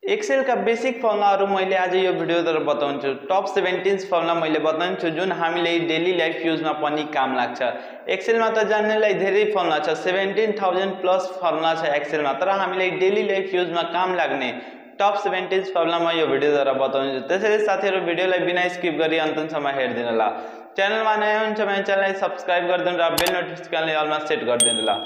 Excel का basic फर्मुलाहरु मैले आज यो भिडियोद्वारा बताउँछु। टप 17 फर्मुला मैले बताउँछु जुन हामीले डेली लाइफ युजमा पनि काम लाग्छ। एक्सेलमा त जान्नेलाई धेरै फर्मुला छ, 17000 प्लस फर्मुला छ एक्सेलमा, तर हामीले डेली लाइफ युजमा काम लाग्ने टप 17 फर्मुला म यो भिडियोद्वारा बताउँछु। त्यसैले साथीहरु भिडियोलाई बिना स्किप गरी अन्तसम्म हेर्दिनु होला। च्यानलमा नयाँ हुनुहुन्छ भने च्यानललाई सब्स्क्राइब गरिदिनु र बेल नोटिफिकेसनलाई अलमा सेट गरिदिनु होला।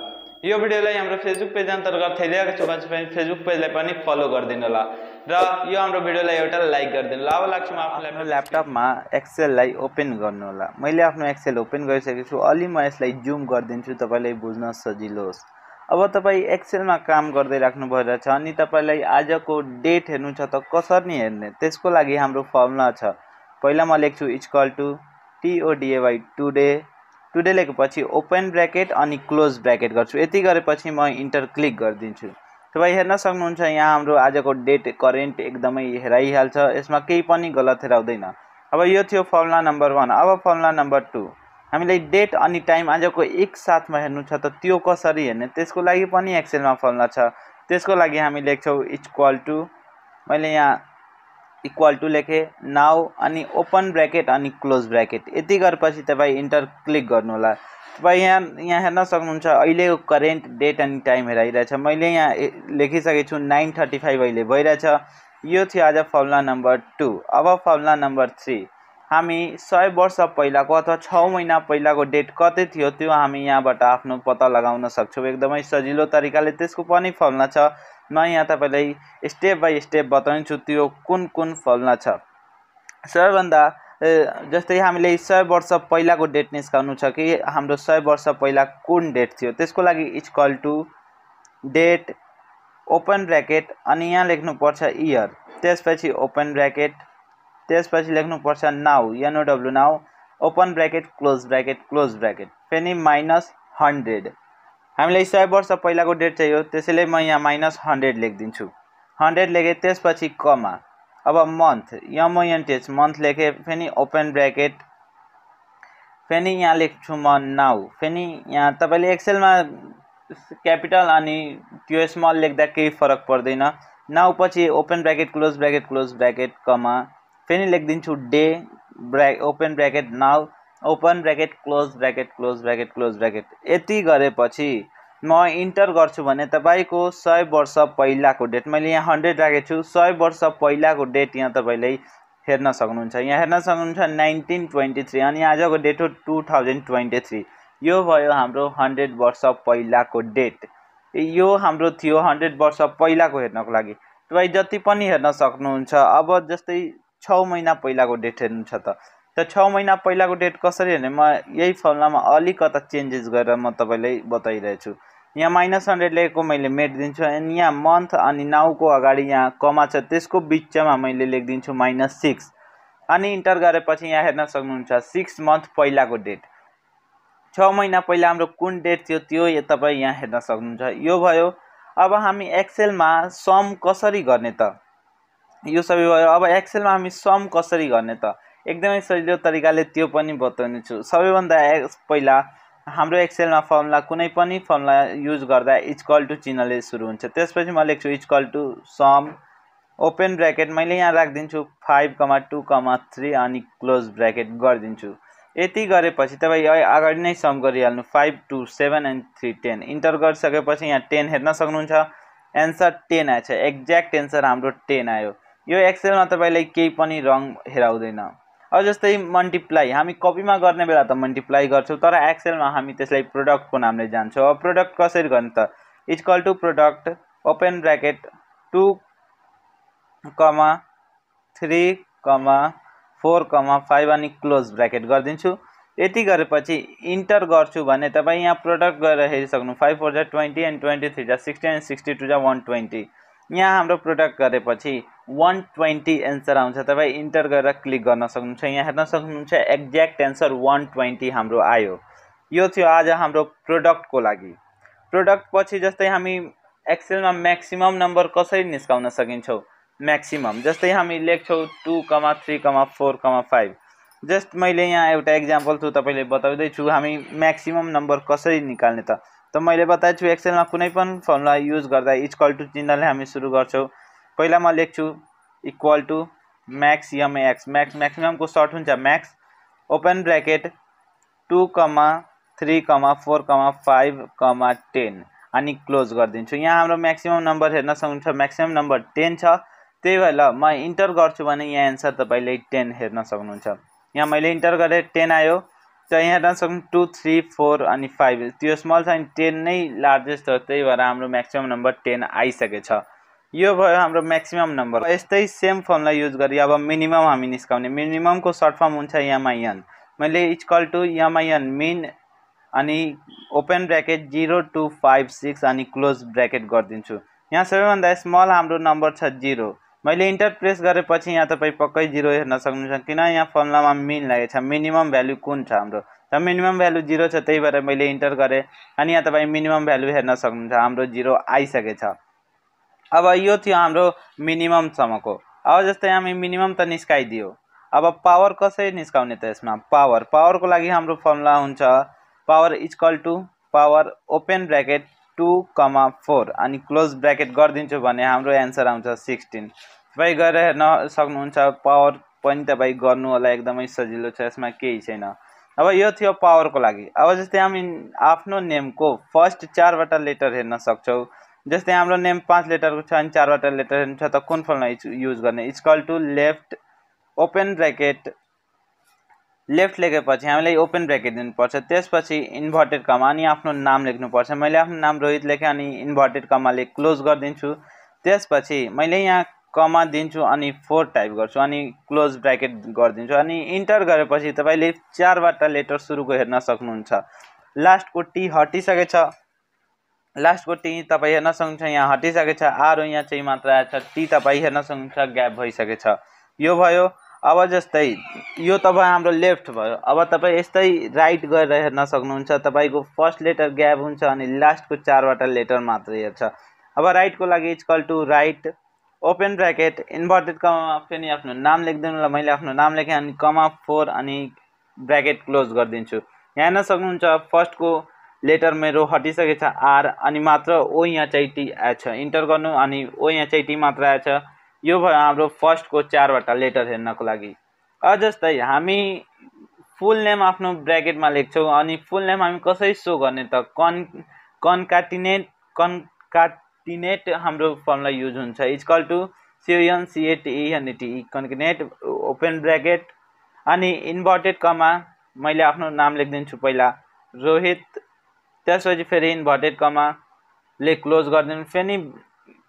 यो भिडियोलाई हाम्रो फेसबुक पेज अन्तर्गत हेरिरहेको छु भने फेसबुक पेजलाई पनि फलो गरिदिनु होला र यो हाम्रो भिडियोलाई एउटा लाइक गरिदिनु होला। अब लाग्छु म आफ्नो ल्यापटपमा एक्सेललाई ओपन गर्नु होला। मैले आफ्नो एक्सेल ओपन गरिसकेको छु। अलि म यसलाई जुम गरिदिन्छु तपाईलाई बुझ्न सजिलो होस्। अब तपाई एक्सेलमा काम गर्दै राख्नु भइरहेछ अनि तपाईलाई आजको डेट हेर्नु छ त कसरी हेर्ने, त्यसको लागि हाम्रो फर्मुला छ। पहिला म लेख्छु equal to TODAY today, today लेखेपछि ओपन ब्रैकेट अनि क्लोज ब्रैकेट गर्छु। यति गरेपछि म इन्टर क्लिक गरिदिन्छु। तपाई हेर्न सक्नुहुन्छ यहाँ हाम्रो आजको डेट करेन्ट एकदमै हेराइहाल्छ, यसमा केही पनि गलत हेराउँदैन। अब यो थियो फर्मुला नम्बर 1। अब फर्मुला नम्बर 2, हामीले डेट अनि टाइम आजको एक साथमा हेर्नु छ त त्यो कसरी हेर्ने, त्यसको लागि पनि एक्सेलमा फर्मुला छ। त्यसको लागि हामी लेख्छौं इक्वल टु, मैले यहाँ इक्वल टु लेखे, नाउ अनि ओपन ब्रैकेट अनि क्लोज ब्रैकेट। यति गरेपछि तपाई इन्टर क्लिक गर्नु होला। तपाई यहाँ हेर्न सक्नुहुन्छ अहिलेको करेन्ट डेट अनि टाइम हेराइरहेछ। मैले यहाँ लेखिसकेको छु 9:35 अहिले भइरहेछ। यो थियो आज फर्मुला नम्बर 2। अब फर्मुला नम्बर 3, हामी 100 वर्ष पहिलाको अथवा 6 महिना पहिलाको डेट कति थियो त्यो हामी यहाँबाट आफ्नो पत्ता लगाउन सक्छौं एकदमै सजिलो तरिकाले। त्यसको पनि फर्मुला छ। म यहाँ तपाईलाई स्टेप बाइ स्टेप बताउँछु त्यो कुन कुन फर्मुला छ। सबैभन्दा जस्तै हामीले 100 वर्ष पहिलाको डेट निस्काउनु छ कि हाम्रो 100 वर्ष पहिला कुन डेट थियो, त्यसको लागि equal to date open bracket अनि यहाँ लेख्नु पर्छ इयर, त्यसपछि ओपन ब्रैकेट, त्यसपछि लेख्नु पर्छ now NOW now, open bracket close bracket, फेरि -100। हामीलाई 100 वर्ष पहिलाको डेट चाहियो, त्यसैले म यहाँ -100 लेख्दिन्छु। 100 लेखे, त्यसपछि कमा। अब मन्थ MONTH मन्थ लेखे, फेरि ओपन ब्रैकेट, फेरि यहाँ लेख्छु म नाउ। फेरि यहाँ तपाईले एक्सेलमा क्यापिटल अनि त्यो स्मल लेख्दा केही फरक पर्दैन। नाउ पछि open bracket close bracket comma, फेरि लेख्दिन्छु day open bracket now, open bracket close bracket. यति गरेपछि म इन्टर गर्छु भने तपाईको 100 वर्ष पहिलाको डेट, मैले यहाँ 100 राखेको छु, 100 वर्ष पहिलाको डेट यहाँ तपाईले हेर्न सक्नुहुन्छ। यहाँ हेर्न सक्नुहुन्छ 1923 अनि आजको डेट हो 2023। यो भयो हाम्रो 100 वर्ष पहिलाको डेट। यो हाम्रो थियो 100 वर्ष पहिलाको हेर्नको लागि। तपाई जति पनि हेर्न सक्नुहुन्छ। अब जस्तै 6 महिना पहिलाको डेट हेर्नु छ त 6 महिना पहिलाको डेट कसरी हेर्ने, म यही फर्मुलामा अलिकता चेन्जेस गरेर म तपाईलाई बताइरहेछु। यहाँ -100 लेखेको मैले मेटिदिन्छु अनि यहाँ मन्थ अनि नाउको अगाडि यहाँ कमा छ, त्यसको बीचमा मैले लेख्दिन्छु -6 अनि इन्टर गरेपछि यहाँ हेर्न सक्नुहुन्छ 6 मन्थ पहिलाको डेट। 6 महिना पहिला हाम्रो कुन डेट थियो त्यो तपाई यहाँ हेर्न सक्नुहुन्छ। यो भयो। अब हामी एक्सेलमा सम कसरी गर्ने त, यो सबै भयो। अब एक्सेलमा हामी सम कसरी गर्ने त एकदमै सजिलो तरिकाले त्यो पनि बताउने छु। सबैभन्दा पहिला हाम्रो एक्सेलमा फर्मुला कुनै पनि फर्मुला युज गर्दा इक्वल टु चिन्हले सुरु हुन्छ। त्यसपछि म लेख्छु equal to sum open bracket, मैले यहाँ राख्दिन्छु 5,2,3 अनि क्लोज ब्रैकेट गरिदिन्छु। यति गरेपछि तपाई अगाडि नै सम गरिहाल्नु 5 2 7 एन्ड 3 10। इन्टर गरिसकेपछि यहाँ 10 हेर्न सक्नुहुन्छ, एन्सर 10 आएछ। एक्ज्याक्ट एन्सर हाम्रो 10 आयो। यो एक्सेलमा तपाईलाई केही पनि रङ हेराउँदैन। अब जस्तै मल्टिप्लाई, हामी कपीमा गर्ने बेला त मल्टिप्लाई गर्छौं, तर एक्सेलमा हामी त्यसलाई प्रोडक्टको नामले जान्छौं। अब प्रोडक्ट कसरी गर्ने त, equal to product open bracket 2, 3, 4, 5 अनि क्लोज ब्रैकेट गरिदिन्छु। यति गरेपछि इन्टर गर्छु भने तपाई यहाँ प्रोडक्ट गरेर हेरिसक्नु 5 4 जा 20 एन्ड 23 जा 60 एन्ड 62 जा 120। यहाँ हाम्रो प्रोडक्ट गरेपछि 120 एन्सर आउँछ। तपाई इन्टर गरेर क्लिक गर्न सक्नुहुन्छ। यहाँ हेर्न सक्नुहुन्छ एक्ज्याक्ट एन्सर 120 हाम्रो आयो। यो थियो आज हाम्रो प्रोडक्टको लागि। प्रोडक्ट पछि जस्तै हामी एक्सेलमा म्याक्सिमम नम्बर कसरी निस्काउन सकिन्छौ, म्याक्सिमम जस्तै हामी लेख्छौं 2, 3, 4, 5। जस्ट मैले यहाँ एउटा एक्जाम्पल थ्रु तपाईले बताउँदै छु हामी म्याक्सिमम नम्बर कसरी निकाल्ने त मैले बताएको छु एक्सेलमा कुनै पनि फर्मुला युज गर्दा इक्वल टु चिन्हले हामी सुरु गर्छौं। पहिला म लेख्छु equal to max MX maximum को सर्ट हुन्छ म्याक्स ओपन ब्रैकेट 2, 3, 4, 5, 10 अनि क्लोज गरिदिन्छु। यहाँ हाम्रो म्याक्सिमम नम्बर हेर्न सक्नुहुन्छ म्याक्सिमम नम्बर 10 छ। त्यही भएर म इन्टर गर्छु भने यहाँ आन्सर तपाईले 10 हेर्न सक्नुहुन्छ। यहाँ मैले इन्टर गरे 10 आयो। त यहाँ हेर्न सक्नुहुन्छ 2, 3, 4 अनि 5 त्यो स्मल छ अनि 10 नै लार्जेस्ट हो। त्यही भएर हाम्रो म्याक्सिमम नम्बर 10 आइसकेछ। यो भयो हाम्रो म्याक्सिमम नम्बर। यस्तै सेम फर्मुला युज गरी अब मिनिमम हामी निस्काउने। मिनिमम को सर्ट फर्म हुन्छ एमआईएन। मैले इक्वल टु एमआईएन मिन अनि ओपन ब्रैकेट 0 2 5 6 अनि क्लोज ब्रैकेट गरिदिन्छु। यहाँ सबैभन्दा स्मल हाम्रो नम्बर छ 0। मैले इन्टर प्रेस गरेपछि यहाँ तपाई पक्कै 0 हेर्न सक्नुहुन्छ किन यहाँ फर्मुलामा मिन लागेछ। मिनिमम भ्यालु कुन छ हाम्रो त मिनिमम भ्यालु 0 छ। त्यही भएर मैले इन्टर गरे अनि यहाँ तपाई मिनिमम भ्यालु हेर्न सक्नुहुन्छ हाम्रो 0 आइसकेछ। अब यो थियो हाम्रो मिनिमम सम्मको। अब जस्तै हामी मिनिमम त निस्काइदियो। अब पावर कसरी निस्काउने त यसमा पावर को लागि हाम्रो फर्मुला हुन्छ power equal to power open bracket 2, 4 अनि क्लोज ब्रैकेट गरिदिन्छु भने हाम्रो आन्सर आउँछ 16। तपाई गएर हेर्न सक्नुहुन्छ पावर पनि तपाई गर्नु होला एकदमै सजिलो छ यसमा केही छैन। अब यो थियो पावर को लागि। अब जस्तै हामी आफ्नो नेम को फर्स्ट 4 वटा लेटर हेर्न सक्छौ। जस्तै हाम्रो नेम 5 लेटर को छ अनि 4 वटा लेटर छ त कुन फर्मुला युज गर्ने equal to left open bracket left लेखेपछि हामीले ओपन ब्रैकेट दिनुपर्छ। त्यसपछि इन्भर्टेड कमा अनि आफ्नो नाम लेख्नुपर्छ। मैले आफ्नो नाम रोहित लेखे अनि इन्भर्टेड कमाले क्लोज गरिदिन्छु। त्यसपछि मैले यहाँ कमा दिन्छु अनि 4 टाइप गर्छु अनि क्लोज ब्रैकेट गरिदिन्छु अनि इन्टर गरेपछि तपाईले 4 वटा लेटर सुरुको हेर्न सक्नुहुन्छ। लास्ट को टी हटिसकेछ। लास्ट को टी तपाई हेर्न सक्नुहुन्छ यहाँ हटिसकेछ। आर यहाँ चाहिँ मात्र आछ। टी तपाई हेर्न सक्नुहुन्छ ग्याप भइसकेछ। यो भयो। अब जस्तै यो तपाईँ हाम्रो लेफ्ट भयो। अब तपाईँ यस्तै राइट गरेर हेर्न सक्नुहुन्छ। तपाईको फर्स्ट लेटर ग्याप हुन्छ अनि लास्ट को 4 वटा लेटर मात्र हेर्छ। अब राइट को लागि equal to right open bracket inverted कमामा फेरि आफ्नो नाम लेख्दिनु होला। मैले आफ्नो नाम लेखे अनि कमा 4 अनि ब्रैकेट क्लोज गरिदिन्छु। यहाँ हेर्न सक्नुहुन्छ फर्स्ट को लेटर मेरो हटिसकेछ आर अनि मात्र ओ यहाँ चाहिँ टी आछ। इन्टर गर्नु अनि ओ यहाँ चाहिँ टी मात्र आछ। यो भयो हाम्रो फर्स्ट को 4 वटा लेटर हेर्नको लागि। जस्तै हामी फुल नेम आफ्नो ब्रैकेटमा लेख्छौं अनि फुल नेम हामी कसरी शो गर्ने त कन्काटिनेट हाम्रो फर्मुला युज हुन्छ इक्वल टु कन्काटिनेट ओपन ब्रैकेट अनि इन्भर्टेड कमा मैले आफ्नो नाम लेख्दिन्छु पहिला रोहित। त्यसपछि फेरि इन्भर्टेड कमा ले क्लोज गरिदिनु फेरि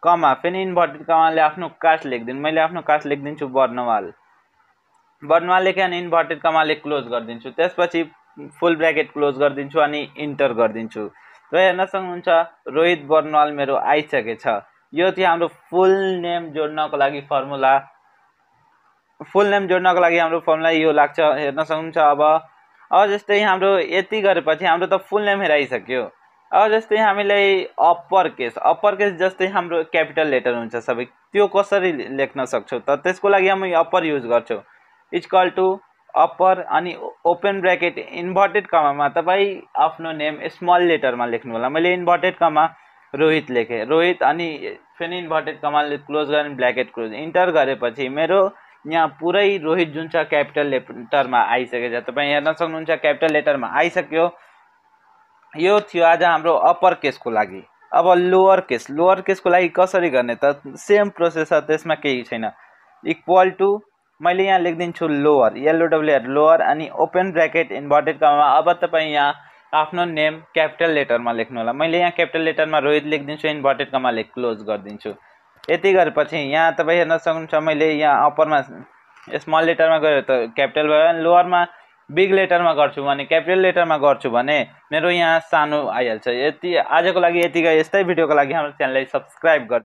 कमा फेरि इन्भर्टेड कमाले आफ्नो कास्ट लेख्दिनु। मैले आफ्नो कास्ट लेख्दिन्छु वर्णमाल लेखे अनि इन्भर्टेड कमाले क्लोज गरिदिन्छु। त्यसपछि फुल ब्रैकेट क्लोज गरिदिन्छु अनि इन्टर गरिदिन्छु। र हेर्न सक्नुहुन्छ रोहित वर्णमाल मेरो आइसकेछ। यो थियो हाम्रो फुल नेम जोड्नको लागि फर्मुला। फुल नेम जोड्नको लागि हाम्रो फर्मुला यो लाग्छ हेर्न सक्नुहुन्छ। अब जस्तै हाम्रो यति गरेपछि हाम्रो त फुल नेम हेराइसक्यो। अब जस्तै हामीलाई अप्पर केस जस्तै हाम्रो क्यापिटल लेटर हुन्छ सबै त्यो कसरी लेख्न सक्छौ त त्यसको लागि हामी अप्पर युज गर्छौं इक्वल टु अप्पर अनि ओपन ब्रैकेट इन्भर्टेड कमामा तपाई आफ्नो नेम स्मल लेटरमा लेख्नु होला। मैले इन्भर्टेड कमा रोहित लेखे रोहित अनि फेरि इन्भर्टेड कमाले क्लोज गर्ने ब्रैकेट क्लोज इन्टर गरेपछि मेरो यहाँ पुरै रोहित जुन छ क्यापिटल लेटरमा आइसकेछ। तपाई हेर्न सक्नुहुन्छ क्यापिटल लेटरमा आइसक्यो। यो थियो आज हाम्रो अप्पर केसको लागि। अब लोअर केसको लागि कसरी गर्ने त सेम प्रोसेस छ त्यसमा केही छैन। इक्वल टु मैले यहाँ लेख्दिन्छु लोअर LOWR लोअर अनि ओपन ब्रैकेट इन्भर्टेड कमा। अब तपाई यहाँ आफ्नो नेम क्यापिटल लेटरमा लेख्नु होला। मैले यहाँ क्यापिटल लेटरमा रोहित लेख्दिन्छु इन्भर्टेड कमाले क्लोज गरिदिन्छु। यति गरेपछि यहाँ तपाई हेर्न सक्नुहुन्छ मैले यहाँ अप्परमा स्मल लेटरमा गयो त क्यापिटल भयो अनि लोअरमा बिग लेटरमा गर्छु भने क्यापिटल लेटरमा गर्छु भने मेरो यहाँ सानो आइहाल्छ। यति आजको लागि यतिकै। यस्तै भिडियोको लागि हाम्रो च्यानललाई सब्स्क्राइब गर्नु।